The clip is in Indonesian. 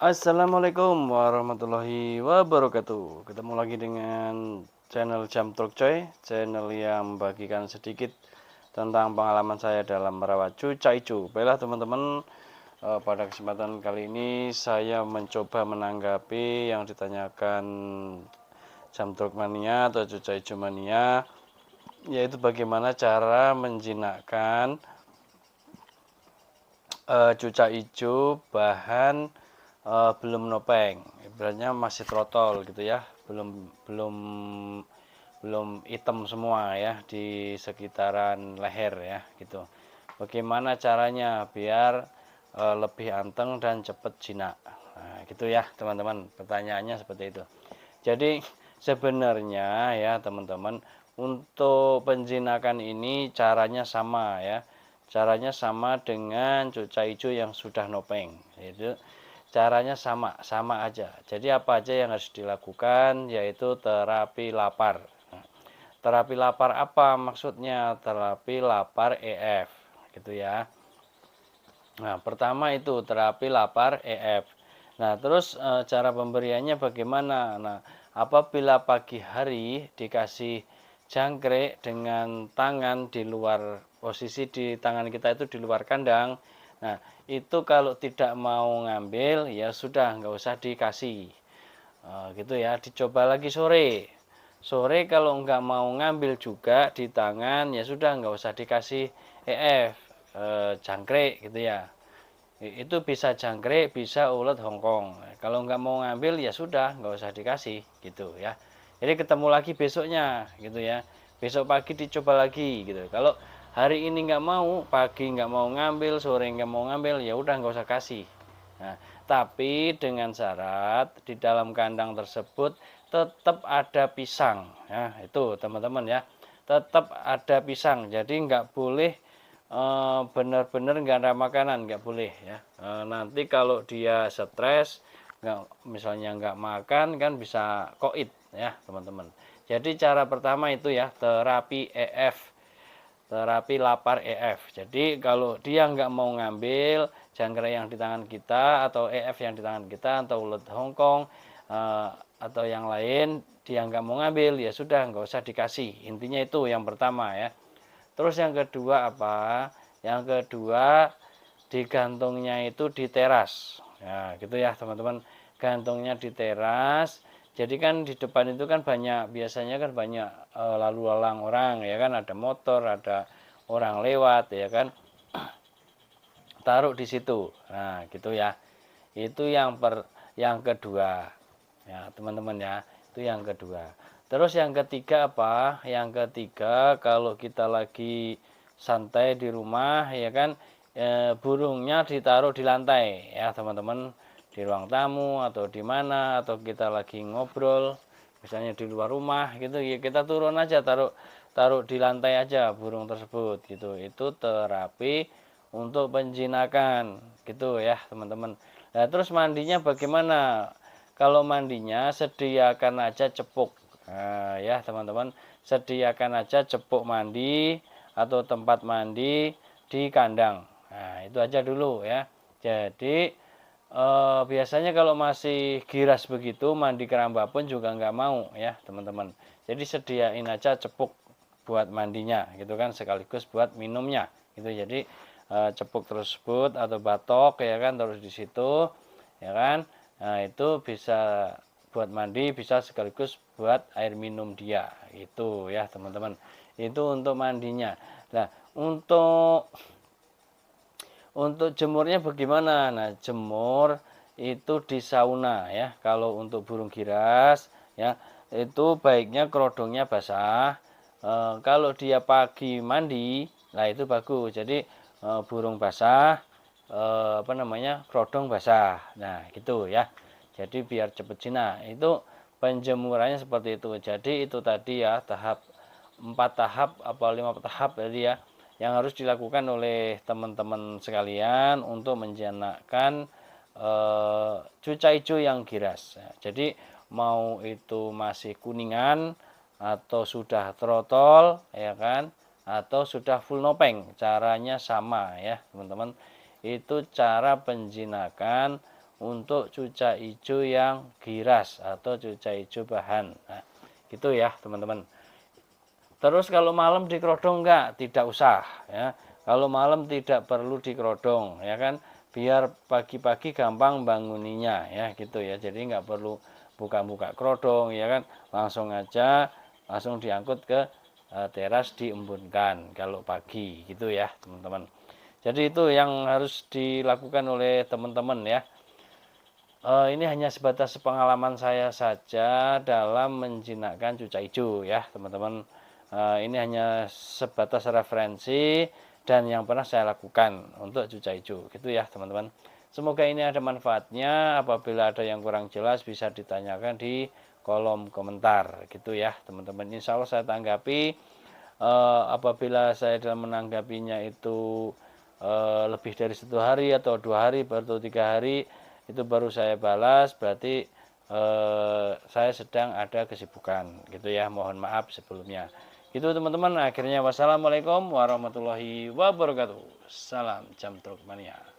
Assalamualaikum warahmatullahi wabarakatuh. Ketemu lagi dengan channel Jam Talk Coy, channel yang membagikan sedikit tentang pengalaman saya dalam merawat cucai-cu. Baiklah teman-teman, pada kesempatan kali ini saya mencoba menanggapi yang ditanyakan Jam Talk Mania atau cucai-cu mania, yaitu bagaimana cara menjinakkan cucai hijau bahan belum nopeng, ibaratnya masih trotol gitu ya, belum belum belum hitam semua ya di sekitaran leher ya gitu. Bagaimana caranya biar lebih anteng dan cepat jinak, nah, gitu ya teman-teman, pertanyaannya seperti itu. Jadi sebenarnya ya teman-teman, untuk penjinakan ini caranya sama ya. Caranya sama dengan cucai hijau yang sudah nopeng. Itu caranya sama aja. Jadi apa aja yang harus dilakukan, yaitu terapi lapar. Nah, terapi lapar apa maksudnya? Terapi lapar EF gitu ya. Nah, pertama itu terapi lapar EF. Nah, terus cara pemberiannya bagaimana? Nah, apabila pagi hari dikasih jangkrik dengan tangan di luar, posisi di tangan kita itu di luar kandang. Nah, itu kalau tidak mau ngambil ya sudah, nggak usah dikasih. Gitu ya, dicoba lagi sore. Sore kalau nggak mau ngambil juga di tangan ya sudah, nggak usah dikasih EF, jangkrik gitu ya. Itu bisa jangkrik, bisa ulet Hongkong. Kalau nggak mau ngambil ya sudah, nggak usah dikasih gitu ya. Jadi ketemu lagi besoknya gitu ya. Besok pagi dicoba lagi gitu. Kalau hari ini nggak mau, pagi nggak mau ngambil, sore nggak mau ngambil, ya udah nggak usah kasih. Nah, tapi dengan syarat di dalam kandang tersebut tetap ada pisang ya, itu teman-teman ya, tetap ada pisang. Jadi nggak boleh benar-benar nggak ada makanan, nggak boleh ya. Nanti kalau dia stres, nggak, misalnya nggak makan kan bisa koit ya teman-teman. Jadi cara pertama itu ya, terapi EF, terapi lapar EF. Jadi kalau dia nggak mau ngambil jangkrik yang di tangan kita, atau EF yang di tangan kita, atau ulet Hongkong, atau yang lain, dia nggak mau ngambil ya sudah, nggak usah dikasih. Intinya itu yang pertama ya. Terus yang kedua apa? Yang kedua, digantungnya itu di teras. Ya, gitu ya, teman-teman. Gantungnya di teras. Jadi kan di depan itu kan banyak, biasanya kan banyak lalu lalang orang ya kan, ada motor, ada orang lewat ya kan. Taruh di situ. Nah, gitu ya. Itu yang kedua. Ya, teman-teman ya. Itu yang kedua. Terus yang ketiga apa? Yang ketiga, kalau kita lagi santai di rumah ya kan, burungnya ditaruh di lantai ya teman-teman, di ruang tamu atau di mana, atau kita lagi ngobrol misalnya di luar rumah gitu ya, kita turun aja, taruh taruh di lantai aja burung tersebut gitu. Itu terapi untuk penjinakan gitu ya teman-teman. Nah, terus mandinya bagaimana? Kalau mandinya sediakan aja cepuk. Nah, ya teman-teman, sediakan aja cepuk mandi atau tempat mandi di kandang. Nah, itu aja dulu ya. Jadi biasanya kalau masih giras begitu, mandi keramba pun juga nggak mau ya teman-teman. Jadi sediain aja cepuk buat mandinya gitu kan, sekaligus buat minumnya gitu. Jadi cepuk tersebut atau batok ya kan, terus di situ ya kan. Nah, itu bisa buat mandi, bisa sekaligus buat air minum dia itu ya teman-teman. Itu untuk mandinya. Nah, untuk jemurnya bagaimana? Nah, jemur itu di sauna ya. Kalau untuk burung giras ya, itu baiknya kerodongnya basah. Kalau dia pagi mandi, nah itu bagus. Jadi burung basah, apa namanya, kerodong basah. Nah, gitu ya. Jadi biar cepet jinak. Itu penjemurannya seperti itu. Jadi itu tadi ya, 4 tahap apa 5 tahap tadi ya, yang harus dilakukan oleh teman-teman sekalian untuk menjinakkan cucai-cu yang giras. Jadi mau itu masih kuningan atau sudah trotol ya kan, atau sudah full nopeng, caranya sama ya teman-teman. Itu cara penjinakan untuk cuca hijau yang giras atau cuca hijau bahan. Nah, gitu ya teman-teman. Terus kalau malam dikerodong enggak? Tidak usah ya. Kalau malam tidak perlu dikerodong ya kan, biar pagi-pagi gampang banguninya ya gitu ya. Jadi enggak perlu buka-buka kerodong ya kan, langsung aja langsung diangkut ke teras diembunkan kalau pagi gitu ya teman-teman. Jadi itu yang harus dilakukan oleh teman-teman ya. Ini hanya sebatas pengalaman saya saja dalam menjinakkan cuca hijau ya teman-teman. Ini hanya sebatas referensi dan yang pernah saya lakukan untuk cuca hijau gitu ya teman-teman. Semoga ini ada manfaatnya. Apabila ada yang kurang jelas bisa ditanyakan di kolom komentar gitu ya teman-teman. Insya Allah saya tanggapi. Apabila saya dalam menanggapinya itu lebih dari 1 hari atau 2 hari atau 3 hari, itu baru saya balas, berarti saya sedang ada kesibukan gitu ya, mohon maaf sebelumnya. Itu teman-teman, akhirnya wassalamualaikum warahmatullahi wabarakatuh. Salam Jam Truk Mania.